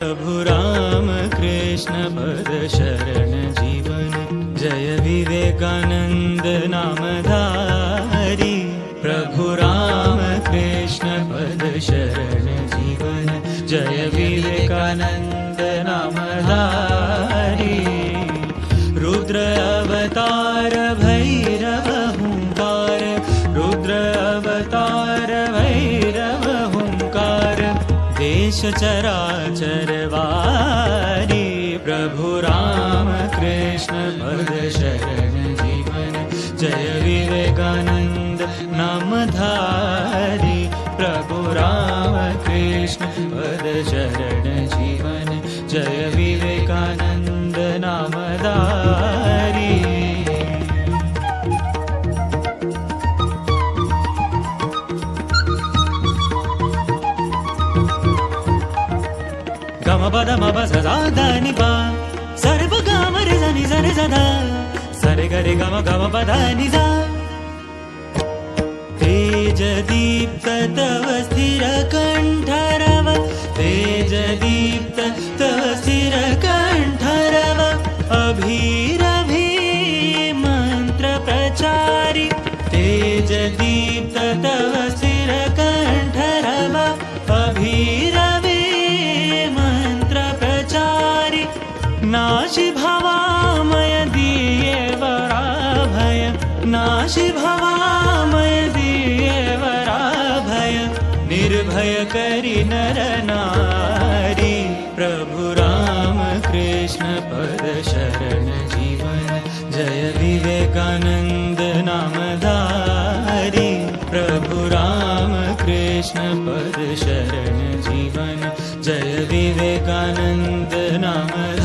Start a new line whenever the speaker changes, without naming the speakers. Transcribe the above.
प्रभु राम कृष्ण पद शरण जीवन जय विवेकानंद नामधारी। प्रभु राम कृष्ण पद शरण जीवन जय विवेकानंद नामधारी। रुद्र अवतार भैरव हुंकार, रुद्र अवतार भैरव हुंकार, देश चराचर वारी। प्रभु राम कृष्ण पद शरण जीवन जय विवेकानंद नामधारी। प्रभु राम कृष्ण पद शरण जीवन जय विवेकानंद नामधारी। गम पद मप सदा नी पा सर्व गम रे जनि जनि सदा सरे गरे गम गम पद नि सा। तेज दीप्त तव स्थिर कंठरव, तेज दीप्त तव स्थिर कंठरव, अभीरभी मंत्र प्रचारी। तेज दीप्त तव स्थिर कंठरव, अभीरभी नाशि भवामय दिये वराभय, नाशि भवामय दिये वराभय, निर्भय करि नर नारी। प्रभु राम कृष्ण पद शरण जीवन जय विवेकानंद नामधारी। प्रभु राम कृष्ण पद शरण जीवन जय विवेकानंद नामधारी।